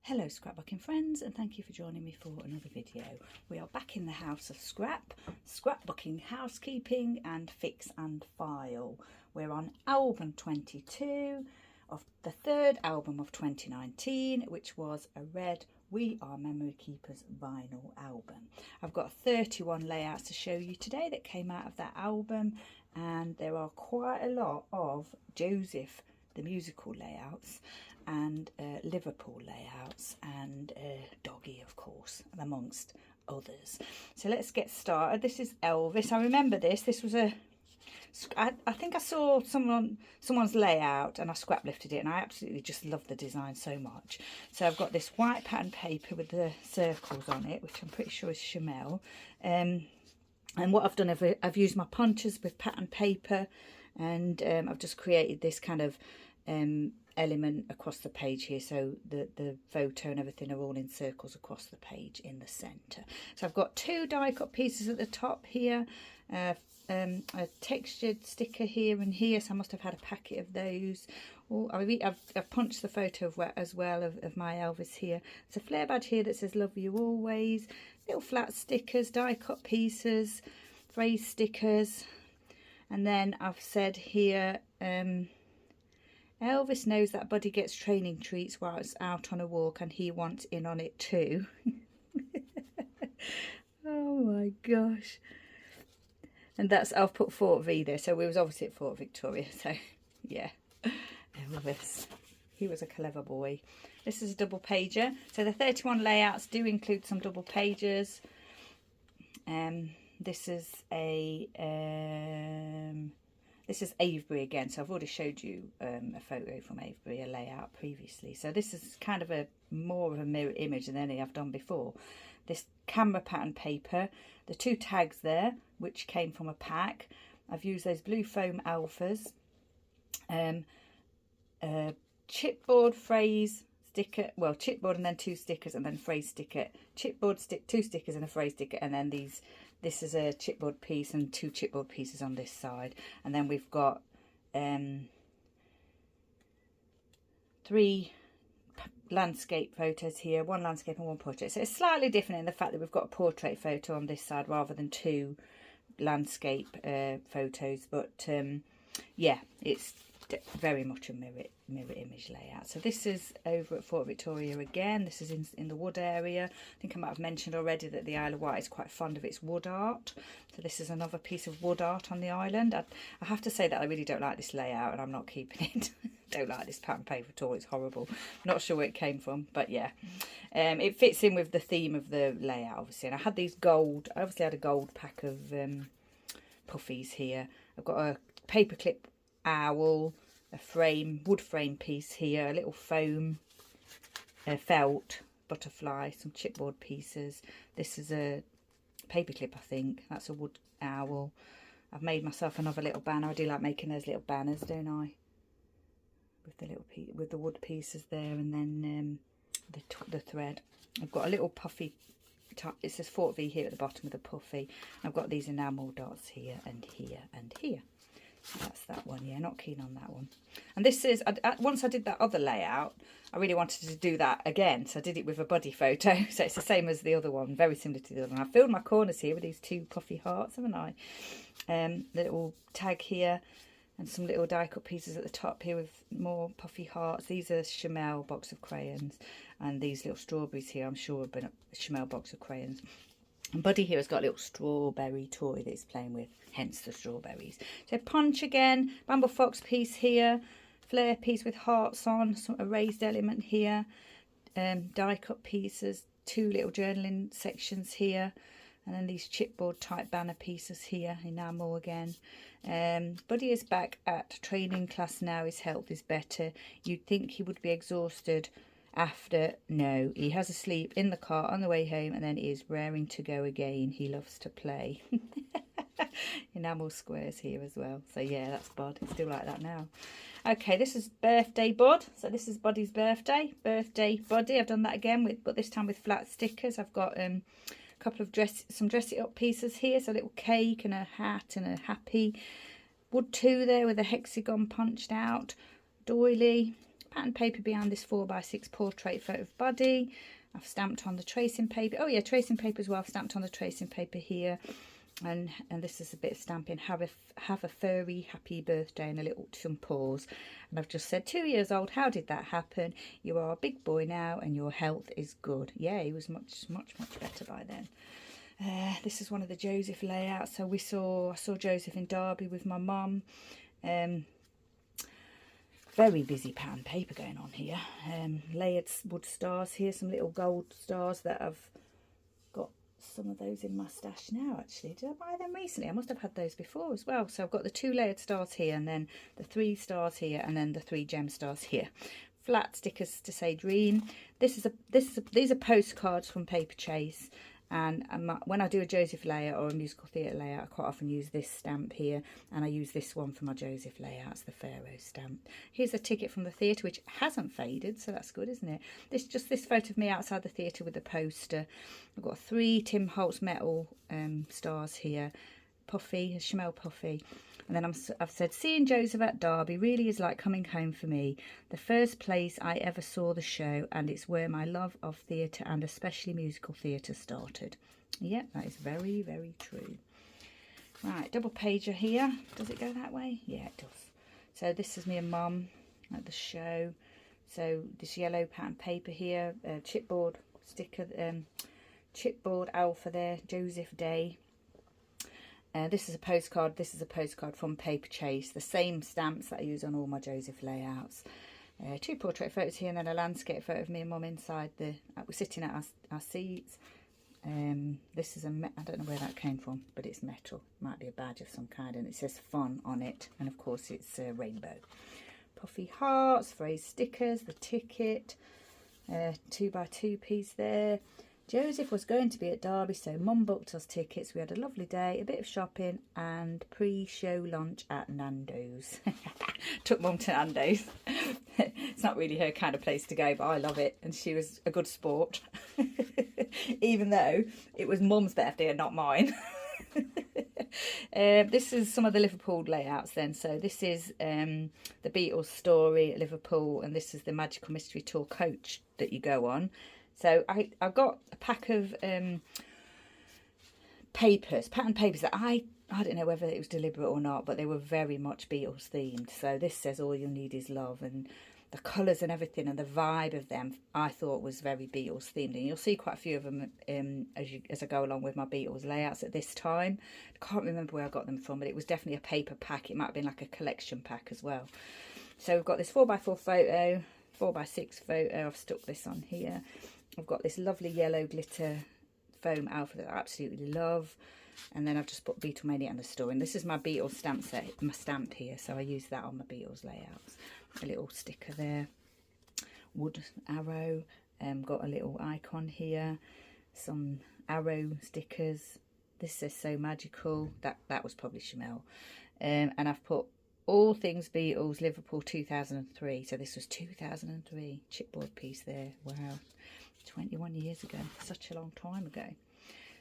Hello scrapbooking friends, and thank you for joining me for another video. We are back in the house of scrapbooking, housekeeping and fix and file. We're on album 22 of the third album of 2019, which was a red We Are Memory Keepers vinyl album. I've got 31 layouts to show you today that came out of that album, and there are quite a lot of Joseph the musical layouts and Liverpool layouts and Doggy, of course, amongst others. So let's get started. This is Elvis. I remember this was a I think I saw someone's layout and I scrap lifted it, and I absolutely just love the design so much. So I've got this white pattern paper with the circles on it, which I'm pretty sure is Chamel, and what I've done, I've used my punches with pattern paper, and I've just created this kind of element across the page here, so the photo and everything are all in circles across the page in the center. So I've got two die cut pieces at the top here, a textured sticker here and here, so I must have had a packet of those. I've punched the photo of as well of my Elvis here. There's a flare badge here that says love you always, little flat stickers, die cut pieces, phrase stickers, and then I've said here Elvis knows that Buddy gets training treats while it's out on a walk, and he wants in on it too. Oh my gosh. And that's, I've put Fort V there, so we was obviously at Fort Victoria, so yeah. Elvis, he was a clever boy. This is a double pager, so the 31 layouts do include some double pages. This is Avebury again, so I've already showed you a photo from Avebury, a layout previously. So this is kind of more of a mirror image than any I've done before. This camera pattern paper, the two tags there, which came from a pack. I've used those blue foam alphas, chipboard phrase sticker, well, chipboard and then two stickers, and then phrase sticker, chipboard two stickers and a phrase sticker, and then this is a chipboard piece and two chipboard pieces on this side, and then we've got 3 landscape photos here, one landscape and one portrait. So it's slightly different in the fact that we've got a portrait photo on this side rather than 2 landscape photos, but yeah, it's very much a mirror image layout. So this is over at Fort Victoria again. This is in the wood area. I think I might have mentioned already that the Isle of Wight is quite fond of its wood art. So this is another piece of wood art on the island. I have to say that I really don't like this layout, and I'm not keeping it. Don't like this pattern paper at all. It's horrible. Not sure where it came from, but yeah, it fits in with the theme of the layout, obviously. And I had these gold. I obviously had a gold pack of puffies here. I've got a paperclip owl, a wood frame piece here, a little foam felt butterfly, some chipboard pieces. This is a paperclip, I think. That's a wood owl. I've made myself another little banner. I do like making those little banners, don't I? With the little with the wood pieces there, and then the thread. I've got a little puffy. It says Fort V here at the bottom with a puffy. I've got these enamel dots here and here and here. That's that one, yeah, not keen on that one. And this is, once I did that other layout, I really wanted to do that again, so I did it with a Buddy photo, so it's the same as the other one, very similar to the other one. I've filled my corners here with these 2 puffy hearts, haven't I? Little tag here, and some little die cut pieces at the top here with more puffy hearts. These are Chamel box of crayons, and these little strawberries here, I'm sure have been a Chamel box of crayons. And Buddy here has got a little strawberry toy that he's playing with, hence the strawberries. So punch again, Bramble Fox piece here, flare piece with hearts on, some raised element here, die cut pieces, 2 little journaling sections here, and then these chipboard type banner pieces here, enamel again. Buddy is back at training class now, his health is better. You'd think he would be exhausted after. No, he has a sleep in the car on the way home, and then he is raring to go again. He loves to play. Enamel squares here as well. So yeah, that's Bud. It's still like that now. Okay, this is birthday Bud. So this is Buddy's birthday. Birthday Buddy. I've done that again, but this time with flat stickers. I've got a couple of some dress it up pieces here. So a little cake and a hat and a happy. Wood 2 there with a hexagon punched out. Doily. pattern paper behind this 4x6 portrait photo of body. I've stamped on the tracing paper. Oh yeah, tracing paper as well. I've stamped on the tracing paper here. And this is a bit of stamping. Have a furry happy birthday and a little some paws. And I've just said 2 years old. How did that happen? You are a big boy now and your health is good. Yeah, he was much better by then. This is one of the Joseph layouts. So I saw Joseph in Derby with my mum. Very busy pattern paper going on here. Layered wood stars here, some little gold stars that I've got some of those in my stash now actually. Did I buy them recently? I must have had those before as well. So I've got the 2 layered stars here, and then the 3 stars here, and then the 3 gem stars here. Flat stickers to say dream. These are postcards from Paper Chase. And when I do a Joseph layout or a musical theatre layout, I quite often use this stamp here, and I use this one for my Joseph layouts, the Pharaoh stamp. Here's a ticket from the theatre, which hasn't faded, so that's good, isn't it? This photo of me outside the theatre with the poster. I've got 3 Tim Holtz metal stars here, puffy, a Chamel puffy. And then I've said, seeing Joseph at Derby really is like coming home for me. The first place I ever saw the show, and it's where my love of theatre and especially musical theatre started. Yeah, that is very, very true. Right, double pager here. Does it go that way? Yeah, it does. So this is me and Mum at the show. So this yellow pattern paper here, chipboard sticker, chipboard alpha there, Joseph Day. This is a postcard. This is a postcard from Paper Chase. The same stamps that I use on all my Joseph layouts. 2 portrait photos here, and then a landscape photo of me and Mum inside we're sitting at our seats. This is I don't know where that came from, but it's metal. Might be a badge of some kind, and it says fun on it. And of course it's rainbow. Puffy hearts, phrase stickers, the ticket, 2x2 piece there. Joseph was going to be at Derby, so Mum booked us tickets. We had a lovely day, a bit of shopping, and pre-show lunch at Nando's. Took Mum to Nando's. It's not really her kind of place to go, but I love it, and she was a good sport. Even though it was Mum's birthday and not mine. This is some of the Liverpool layouts then. So this is the Beatles story at Liverpool, and this is the Magical Mystery Tour coach that you go on. So I've got a pack of pattern papers that I don't know whether it was deliberate or not, but they were very much Beatles themed. So this says all you need is love, and the colours and everything and the vibe of them I thought was very Beatles themed. And you'll see quite a few of them as I go along with my Beatles layouts at this time. I can't remember where I got them from, but it was definitely a paper pack. It might have been like a collection pack as well. So we've got this 4x4 photo, 4x6 photo. I've stuck this on here. I've got this lovely yellow glitter foam alpha that I absolutely love. And then I've just put Beatlemania and the story. And this is my Beatles stamp set, my stamp here. So I use that on my Beatles layouts. A little sticker there. Wood arrow. Got a little icon here. Some arrow stickers. This says So Magical. That was probably Chamel. And I've put All Things Beatles, Liverpool 2003. So this was 2003. Chipboard piece there. Wow. 21 years ago. Such a long time ago.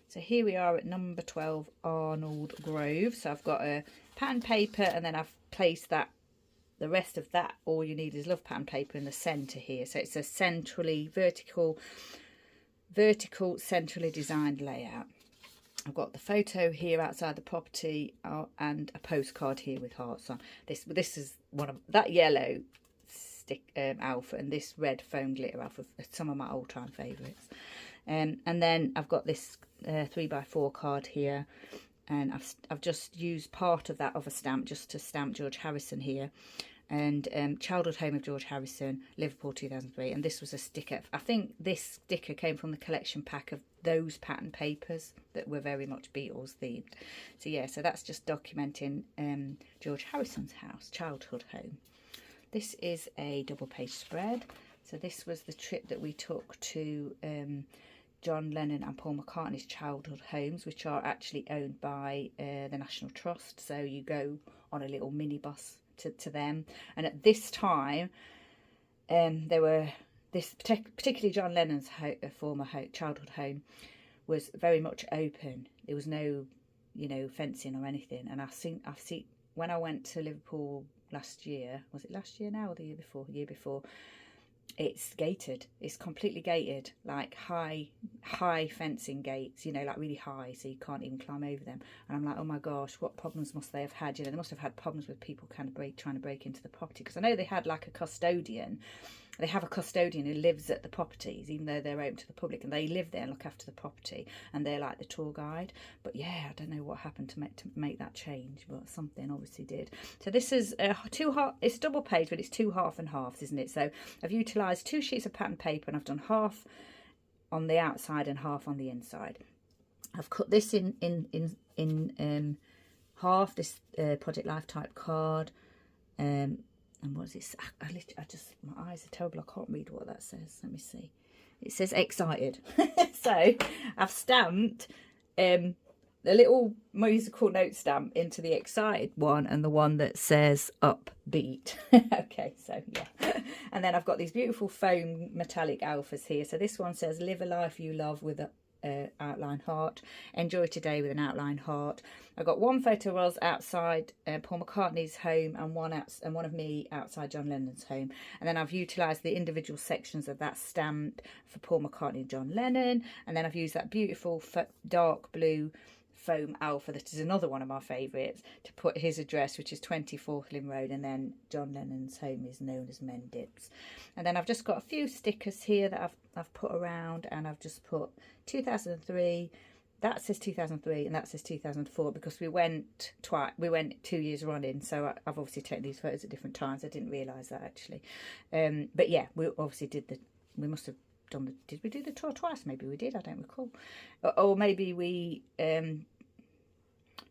So here we are at number 12, Arnold Grove. So I've got a pattern paper, and then I've placed the rest of that All You Need Is Love pattern paper in the centre here. So it's a vertical, centrally designed layout. I've got the photo here outside the property and a postcard here with hearts on. This is one of that yellow stick alpha and this red foam glitter alpha, some of my all-time favourites. And then I've got this 3x4 card here, and I've just used part of that other stamp just to stamp George Harrison here, and Childhood Home of George Harrison, Liverpool 2003. And this was a sticker. I think this sticker came from the collection pack of those pattern papers that were very much Beatles themed. So yeah, so that's just documenting George Harrison's house, childhood home. This is a double page spread. So this was the trip that we took to John Lennon and Paul McCartney's childhood homes, which are actually owned by the National Trust. So you go on a little minibus to them. And at this time, particularly John Lennon's former childhood home was very much open. There was no, fencing or anything. And I've seen when I went to Liverpool last year. Was it last year now or the year before? Year before. It's gated. It's completely gated, like high fencing gates, you know, like really high, so you can't even climb over them. And I'm like, oh my gosh, what problems must they have had? You know, they must have had problems with people trying to break into the property, because I know they had like a custodian. They have a custodian who lives at the properties, even though they're open to the public, and they live there and look after the property, and they're like the tour guide. But yeah, I don't know what happened to make that change, but something obviously did. So this is it's a double page, but it's 2 half and halves, isn't it? So I've utilised 2 sheets of pattern paper, and I've done half on the outside and half on the inside. I've cut this in half, this Project Life type card. And what is this? I just, my eyes are terrible. I can't read what that says. Let me see. It says excited. So I've stamped the little musical note stamp into the excited one and the one that says upbeat. Okay, so yeah. And then I've got these beautiful foam metallic alphas here. So this one says live a life you love with a outline heart, enjoy today with an outline heart. I got one photo of us outside Paul McCartney's home and one of me outside John Lennon's home, and then I've utilised the individual sections of that stamp for Paul McCartney and John Lennon, and then I've used that beautiful dark blue foam alpha, that is another one of my favourites, to put his address, which is 20 Falkland Road, and then John Lennon's home is known as Mendips. And then I've just got a few stickers here that I've put around, and I've just put 2003, that says 2003 and that says 2004, because we went 2 years running, so I've obviously taken these photos at different times. I didn't realise that actually. But yeah, we obviously we must have done did we do the tour twice? Maybe we did, I don't recall. Or maybe we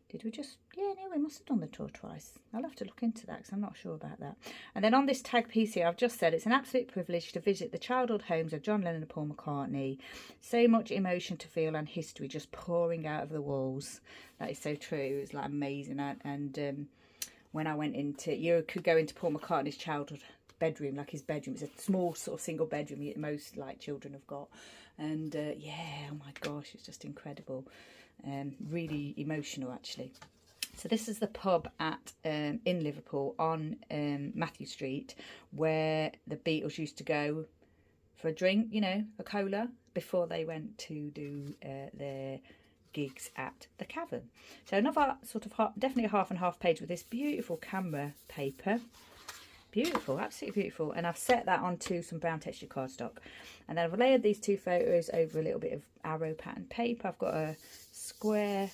did we just, yeah, no, we must have done the tour twice. I'll have to look into that because I'm not sure about that. And then on this tag piece here, I've just said it's an absolute privilege to visit the childhood homes of John Lennon and Paul McCartney. So much emotion to feel and history just pouring out of the walls. That is so true. It's like amazing. And when I went you could go into Paul McCartney's childhood bedroom, like his bedroom. It's a small sort of single bedroom most like children have got. And yeah, oh my gosh, it's just incredible. Really emotional actually. So this is the pub at in Liverpool on Matthew Street, where the Beatles used to go for a drink, you know, a cola, before they went to do their gigs at the Cavern. So another sort of definitely a half and half page with this beautiful camera paper. Beautiful, absolutely beautiful. And I've set that onto some brown texture cardstock. And then I've layered these 2 photos over a little bit of arrow pattern paper. I've got a square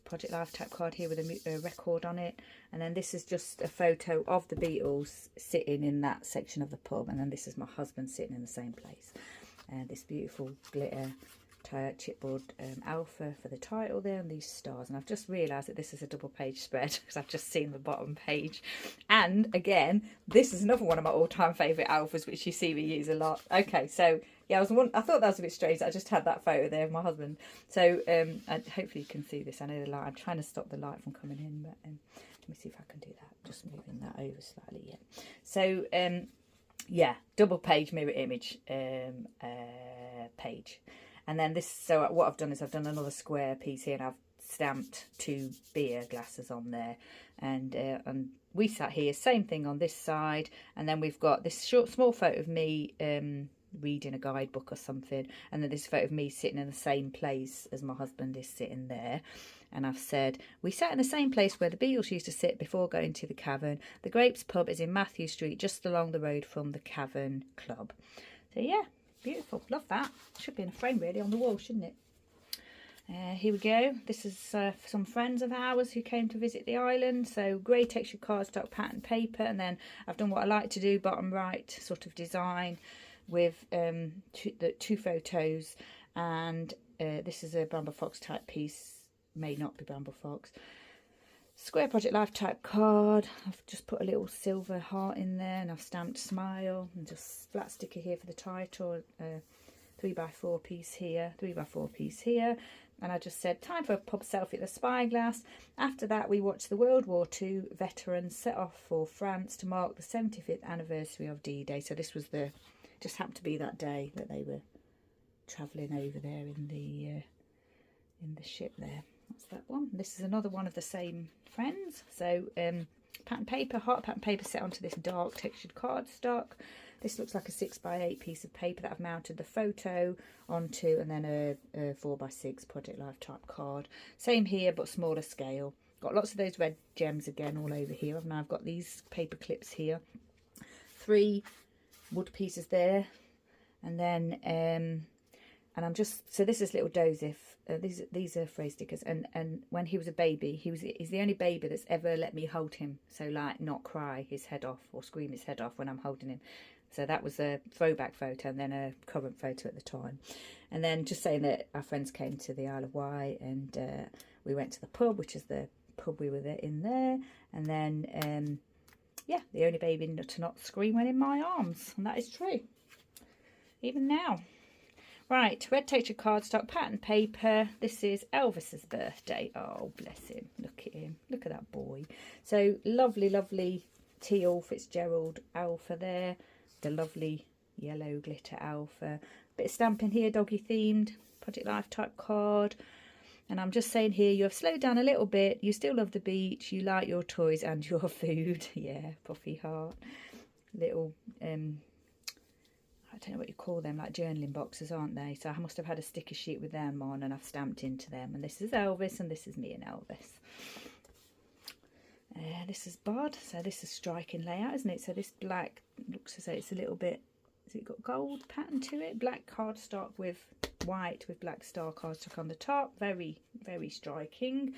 Project Life type card here with a record on it. And then this is just a photo of the Beatles sitting in that section of the pub. And then this is my husband sitting in the same place. And this beautiful glitter chipboard alpha for the title there, and these stars. And I've just realised that this is a double page spread because I've just seen the bottom page. And again, this is another one of my all-time favourite alphas, which you see me use a lot. Okay, so yeah, I thought that was a bit strange. I just had that photo there of my husband. So hopefully you can see this. I know the light, I'm trying to stop the light from coming in, but let me see if I can do that. Just moving that over slightly. Yeah. So yeah, double page mirror image page. And then this, so what I've done is I've done another square piece here, and I've stamped 2 beer glasses on there. And we sat here, same thing on this side. And then we've got this small photo of me reading a guidebook or something. And then this photo of me sitting in the same place as my husband is sitting there. And I've said, we sat in the same place where the Beatles used to sit before going to the Cavern. The Grapes pub is in Matthew Street, just along the road from the Cavern Club. So yeah. Beautiful, love that. Should be in a frame really on the wall, shouldn't it? Here we go. This is some friends of ours who came to visit the island. So grey texture cardstock pattern paper, and then I've done what I like to do, bottom right sort of design with the 2 photos. And this is a Bramble Fox type piece, may not be Bramble Fox. Square Project Life type card. I've just put a little silver heart in there, and I've stamped smile, and just flat sticker here for the title. 3x4 piece here, 3x4 piece here. And I just said, time for a pub selfie at the Spyglass. After that, we watched the World War II veterans set off for France to mark the 75th anniversary of D-Day. So this was just happened to be that day that they were travelling over there in the ship there. That's that one. This is another one of the same friends. So pattern paper, heart pattern paper set onto this dark textured cardstock. This looks like a 6x8 piece of paper that I've mounted the photo onto, and then a 4x6 Project Life type card. Same here, but smaller scale. Got lots of those red gems again all over here. And I've got these paper clips here. 3 wood pieces there. And then, and I'm just, so this is little Joseph. These are phrase stickers. And when he was a baby, he's the only baby that's ever let me hold him. So like not cry his head off or scream his head off when I'm holding him. So that was a throwback photo and then a current photo at the time. And then just saying that our friends came to the Isle of Wight, and we went to the pub, which is the pub we were there in there. And then, yeah, the only baby to not scream when in my arms. And that is true. Even now. Right, red texture cardstock, pattern paper. This is Elvis's birthday. Oh, bless him. Look at him. Look at that boy. So lovely, lovely teal Fitzgerald alpha there. The lovely yellow glitter alpha. Bit of stamping here, doggy themed, Project Life type card. And I'm just saying here, you have slowed down a little bit. You still love the beach. You like your toys and your food. Yeah, puffy heart. Little, I don't know what you call them, like journaling boxes, aren't they? So I must have had a sticker sheet with them on, and I've stamped into them. And this is Elvis, and this is me and Elvis. This is Bud, so this is striking layout, isn't it? So this black looks as though it's a little bit, has it got gold pattern to it? Black cardstock with white with black star cardstock on the top. Very, very striking.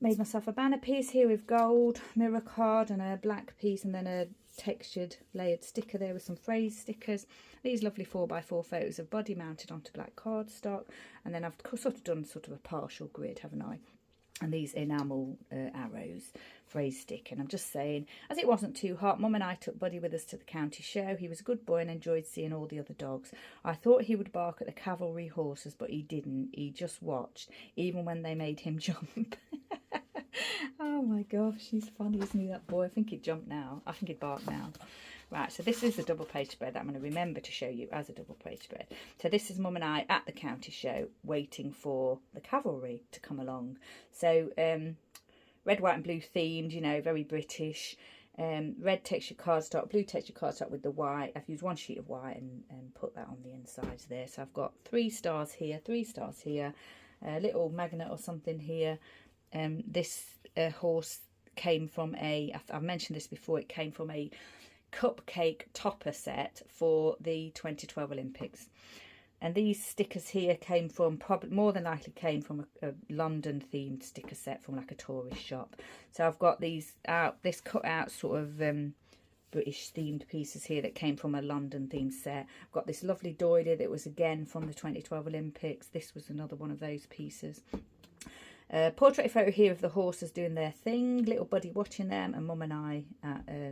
Made myself a banner piece here with gold mirror card and a black piece, and then a textured layered sticker there with some phrase stickers. These lovely 4x4 photos of Buddy mounted onto black cardstock, and then I've sort of done sort of a partial grid, haven't I? And these enamel arrows, phrase stick. And I'm just saying, as it wasn't too hot, Mum and I took Buddy with us to the county show. He was a good boy and enjoyed seeing all the other dogs. I thought he would bark at the cavalry horses, but he didn't. He just watched, even when they made him jump. Oh my gosh, he's funny, isn't he, that boy? I think he'd jump now. I think he'd bark now. Right, so this is the double page spread that I'm going to remember to show you as a double page spread. So this is Mum and I at the county show waiting for the cavalry to come along. So red, white and blue themed, you know, very British. Red texture cardstock, blue texture cardstock with the white. I've used one sheet of white and put that on the insides there. So I've got 3 stars here, 3 stars here, a little magnet or something here. This horse came from I've mentioned this before, it came from a cupcake topper set for the 2012 Olympics. And these stickers here came from, probably more than likely came from a London themed sticker set from like a tourist shop. So I've got these this cut out sort of British themed pieces here that came from a London themed set. I've got this lovely doily that was again from the 2012 Olympics. This was another one of those pieces. Portrait photo here of the horses doing their thing, little Buddy watching them, and Mum and I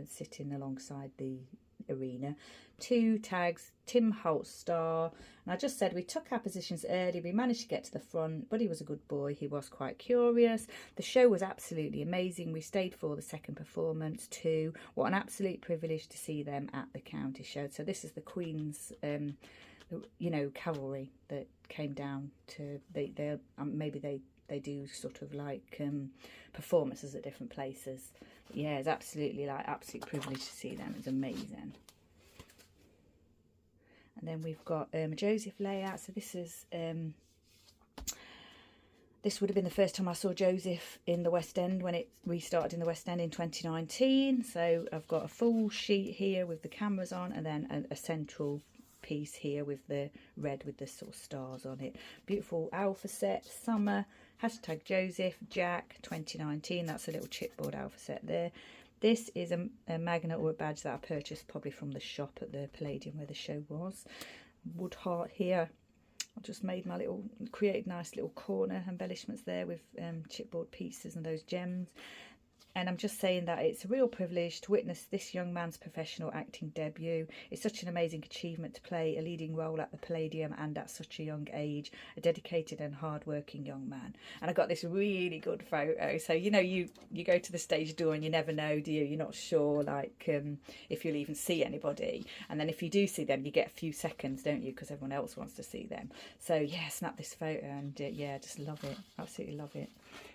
sitting alongside the arena. 2 tags, Tim Holt star, and I just said we took our positions early, we managed to get to the front. Buddy was a good boy, he was quite curious. The show was absolutely amazing. We stayed for the second performance too. What an absolute privilege to see them at the county show. So this is the Queen's you know, cavalry that came down to maybe they do sort of like performances at different places. But yeah, it's absolutely like absolute privilege to see them. It's amazing. And then we've got a Joseph layout. So this is this would have been the first time I saw Joseph in the West End when it restarted in the West End in 2019. So I've got a full sheet here with the cameras on, and then a central piece here with the red with the sort of stars on it. Beautiful alpha set, summer, hashtag Joseph, Jack 2019. That's a little chipboard alpha set there. This is a magnet or a badge that I purchased probably from the shop at the Palladium where the show was. Wood heart here. I just made my little, created nice little corner embellishments there with chipboard pieces and those gems. And I'm just saying that it's a real privilege to witness this young man's professional acting debut. It's such an amazing achievement to play a leading role at the Palladium and at such a young age. A dedicated and hard-working young man. And I got this really good photo. So, you know, you go to the stage door and you never know, do you? You're not sure, like, if you'll even see anybody. And then if you do see them, you get a few seconds, don't you? Because everyone else wants to see them. So, yeah, snap this photo and, yeah, just love it. Absolutely love it.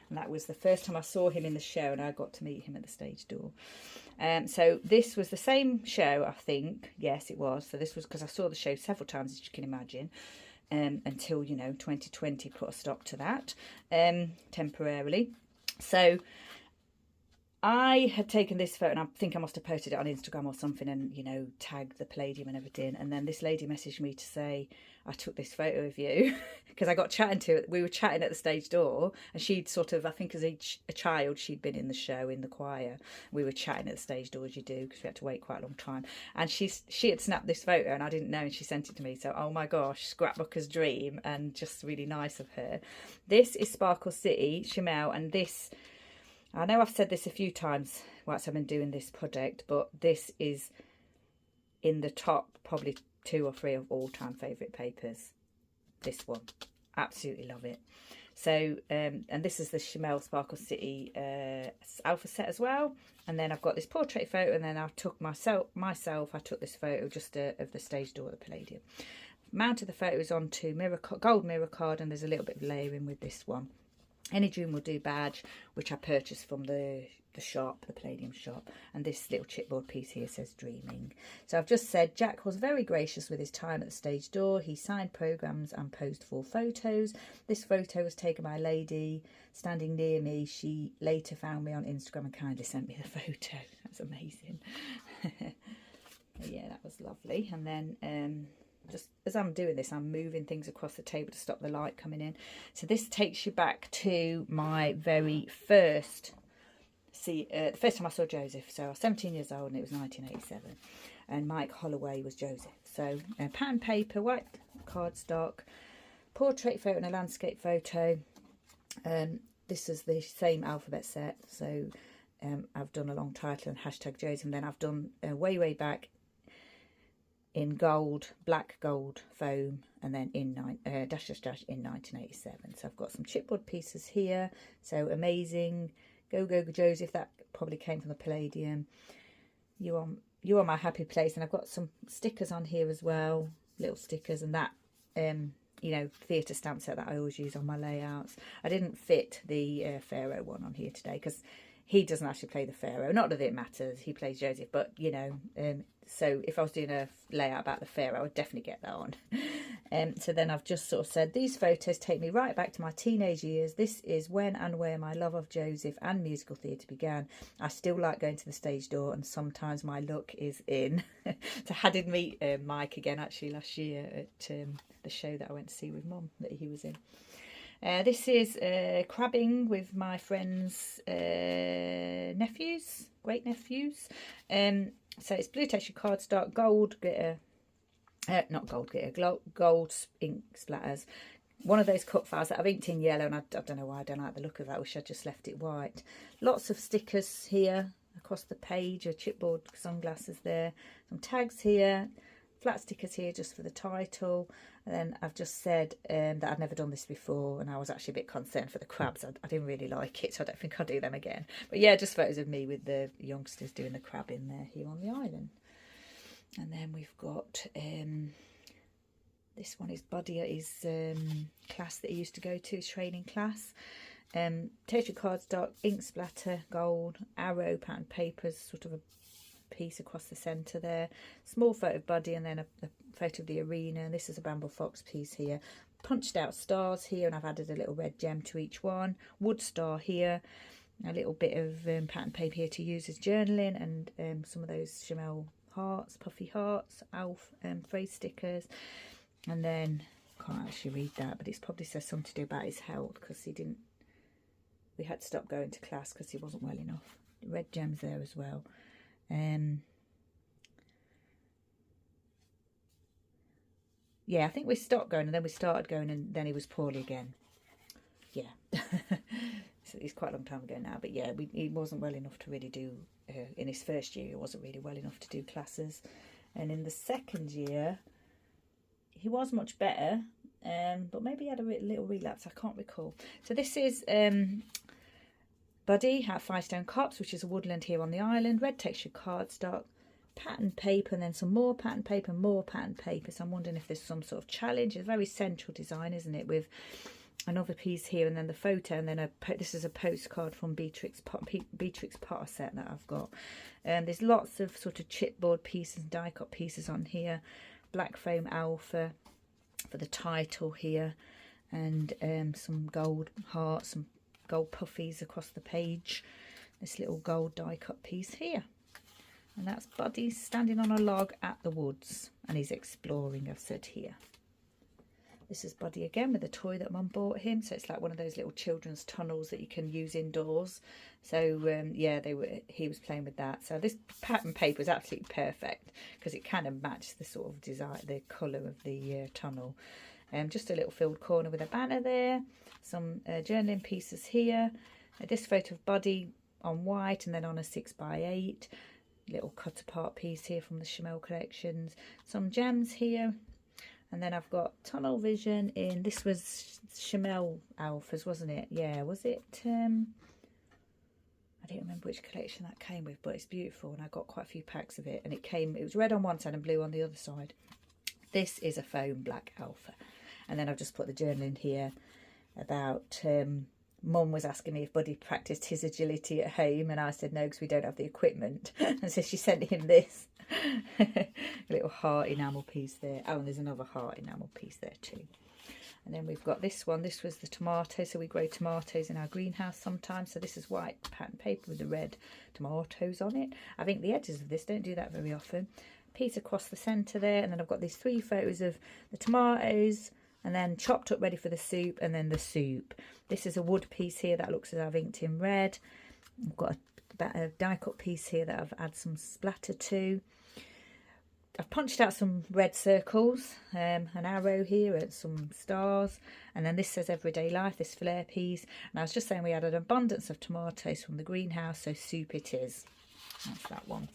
And that was the first time I saw him in the show, and I got to meet him at the stage door. So this was the same show, I think. Yes, it was. So this was because I saw the show several times, as you can imagine, until, you know, 2020 put a stop to that temporarily. So I had taken this photo, and I think I must have posted it on Instagram or something, and, you know, tagged the Palladium and everything. And then this lady messaged me to say, I took this photo of you, because I got chatting to it. We were chatting at the stage door, and she'd sort of, I think as a child, she'd been in the show, in the choir. We were chatting at the stage door, as you do, because we had to wait quite a long time. And she had snapped this photo, and I didn't know, and she sent it to me. So, oh my gosh, scrapbooker's dream, and just really nice of her. This is Sparkle City, Shimelle, and this, I know I've said this a few times whilst I've been doing this project, but this is in the top probably 2 or 3 of all-time favourite papers. This one. Absolutely love it. So, and this is the Shimelle Sparkle City alpha set as well. And then I've got this portrait photo, and then I took myself I took this photo just of the stage door at the Palladium. Mounted the photos onto gold mirror card, and there's a little bit of layering with this one. Any Dream Will Do badge, which I purchased from the shop, the Palladium shop. And this little chipboard piece here says Dreaming. So I've just said, Jack was very gracious with his time at the stage door. He signed programmes and posed for photos. This photo was taken by a lady standing near me. She later found me on Instagram and kindly sent me the photo. That's amazing. Yeah, that was lovely. And then just as I'm doing this, I'm moving things across the table to stop the light coming in. So this takes you back to my very first, the first time I saw Joseph. So I was 17 years old, and it was 1987. And Mike Holloway was Joseph. So pattern paper, white cardstock, portrait photo and a landscape photo. This is the same alphabet set. So I've done a long title and hashtag Joseph. And then I've done way back in gold, black gold foam, and then in dash in 1987. So I've got some chipboard pieces here. So amazing. Go Joseph, that probably came from the Palladium. You are my happy place. And I've got some stickers on here as well, little stickers, and that you know, theatre stamp set that I always use on my layouts. I didn't fit the Pharaoh one on here today because he doesn't actually play the Pharaoh. Not that it matters, he plays Joseph, but, you know, so if I was doing a layout about the Pharaoh, I would definitely get that on. So then I've just sort of said, these photos take me right back to my teenage years. This is when and where my love of Joseph and musical theatre began. I still like going to the stage door, and sometimes my look is in. So I did meet Mike again, actually, last year at the show that I went to see with Mum that he was in. This is crabbing with my friend's nephews, great nephews. So it's blue texture cardstock, gold glitter, not gold glitter, gold ink splatters. One of those cut files that I've inked in yellow, and I don't know why I don't like the look of that. I wish I'd just left it white. Lots of stickers here across the page, chipboard sunglasses there, some tags here, flat stickers here just for the title. And then I've just said that I'd never done this before, and I was actually a bit concerned for the crabs. I didn't really like it, so I don't think I'll do them again. But yeah, just photos of me with the youngsters doing the crab in there here on the island. And then we've got this one is Buddy at his class that he used to go to, his training class. Texture cardstock, ink splatter, gold, arrow pattern papers, sort of a piece across the centre there. Small photo of Buddy, and then a photo of the arena. And this is a Bramble Fox piece here. Punched out stars here, and I've added a little red gem to each one. Wood star here. A little bit of pattern paper here to use as journaling, and some of those Shimelle hearts, puffy hearts, Alf phrase stickers. And then, can't actually read that, but it probably says something to do about his health, because we had to stop going to class because he wasn't well enough. Red gems there as well. Yeah, I think we stopped going, and then we started going, and then he was poorly again. Yeah. it's quite a long time ago now, but yeah, he wasn't well enough to really do, in his first year, he wasn't really well enough to do classes. And in the second year, he was much better, but maybe he had a little relapse, I can't recall. So this is Buddy at Five Stone Copse, which is a woodland here on the island, red textured cardstock, pattern paper, and then some more pattern paper, more pattern paper. So I'm wondering if there's some sort of challenge. It's a very central design, isn't it, with another piece here and then the photo, and then this is a postcard from Beatrix Potter set that I've got. There's lots of sort of chipboard pieces and die cut pieces on here, black foam alpha for the title here, and some gold hearts, some gold puffies across the page, this little gold die cut piece here, and that's Buddy standing on a log at the woods and he's exploring, I've said here. This is Buddy again with a toy that Mum bought him. So it's like one of those little children's tunnels that you can use indoors. So yeah, he was playing with that. So this pattern paper is absolutely perfect because it kind of matched the sort of design, the colour of the tunnel. Just a little filled corner with a banner there. Some journaling pieces here. This photo of Buddy on white and then on a 6x8. Little cut apart piece here from the Chamel collections. Some gems here. And then I've got tunnel vision in, this was Chamel alphas, wasn't it? Yeah, was it? I don't remember which collection that came with, but it's beautiful. And I got quite a few packs of it. And it was red on one side and blue on the other side. This is a foam black alpha. And then I've just put the journal in here about Mum was asking me if Buddy practiced his agility at home, and I said no because we don't have the equipment. And so she sent him this a little heart enamel piece there. Oh, and there's another heart enamel piece there too. And then we've got this one. This was the tomato. So we grow tomatoes in our greenhouse sometimes. So this is white pattern paper with the red tomatoes on it. I think the edges of this don't do that very often. Piece across the centre there. And then I've got these 3 photos of the tomatoes, and then chopped up ready for the soup, and then the soup. This is a wood piece here that looks as I've inked in red. I've got a die cut piece here that I've added some splatter to. I've punched out some red circles, an arrow here and some stars, and then this says everyday life, this flare piece. And I was just saying we had an abundance of tomatoes from the greenhouse, so soup it is. That's that one.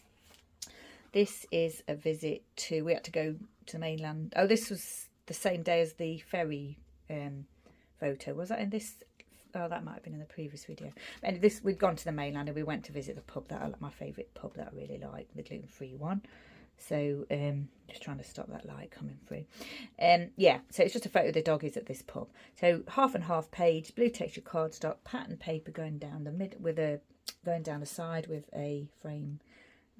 This is a visit to, we had to go to the mainland. Oh, this was the same day as the ferry photo. Was that in this? Oh, that might have been in the previous video. And this, we'd gone to the mainland and we went to visit the pub that I like, my favourite pub that I really like, the gluten-free one. So just trying to stop that light coming through. Yeah, so it's just a photo of the doggies at this pub. So half and half page, blue texture cardstock, pattern paper going down the mid with a going down the side with a frame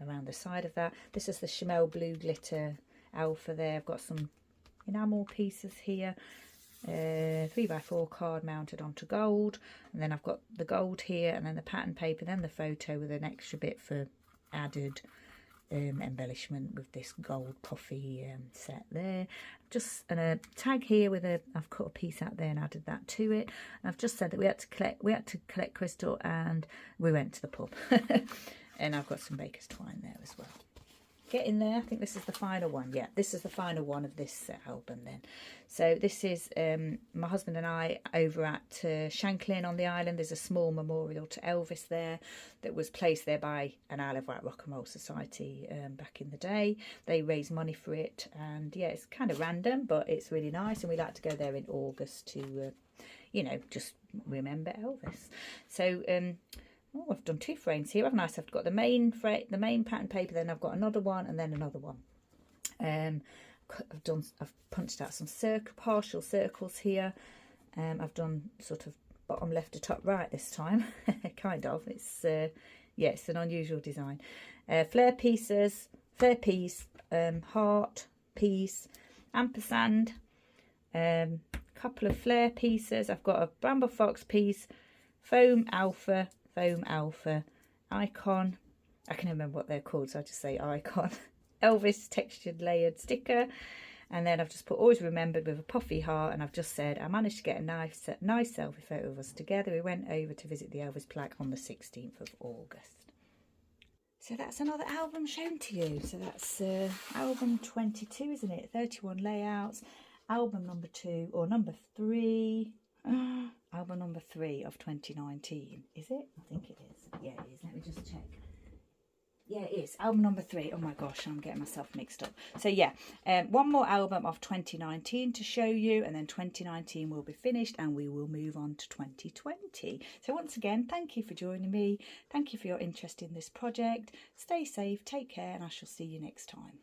around the side of that. This is the Chamel blue glitter alpha there. I've got some enamel pieces here. 3x4 card mounted onto gold, and then I've got the gold here, and then the pattern paper, then the photo with an extra bit for added embellishment with this gold puffy set there. Just and a tag here with I've cut a piece out there and added that to it. And I've just said that we had to collect crystal, and we went to the pub. And I've got some baker's twine there as well. Get in there. I think this is the final one. Yeah, this is the final one of this album then. So this is my husband and I over at Shanklin on the island. There's a small memorial to Elvis there that was placed there by an Isle of Wight Rock and Roll Society back in the day. They raised money for it, and yeah, it's kind of random, but it's really nice, and we like to go there in August to, you know, just remember Elvis. So oh, I've done 2 frames here, haven't I? So I've got the main pattern paper, then I've got another one, and then another one. I've punched out some partial circles here. I've done sort of bottom left to top right this time, kind of. It's yeah, it's an unusual design. Flare pieces, flare piece, heart piece, ampersand, couple of flare pieces. I've got a bramble fox piece, foam alpha, icon, I can remember what they're called, so I just say icon, Elvis textured layered sticker, and then I've just put always remembered with a puffy heart, and I've just said I managed to get a nice selfie photo of us together. We went over to visit the Elvis plaque on the 16th of August. So that's another album shown to you. So that's album 22, isn't it? 31 layouts, album number 2 or number 3. Album number 3 of 2019. Is it? I think it is. Yeah, it is. Let me just check. Yeah, it is. Album number 3. Oh my gosh, I'm getting myself mixed up. So yeah, one more album of 2019 to show you, and then 2019 will be finished and we will move on to 2020. So once again, thank you for joining me. Thank you for your interest in this project. Stay safe, take care, and I shall see you next time.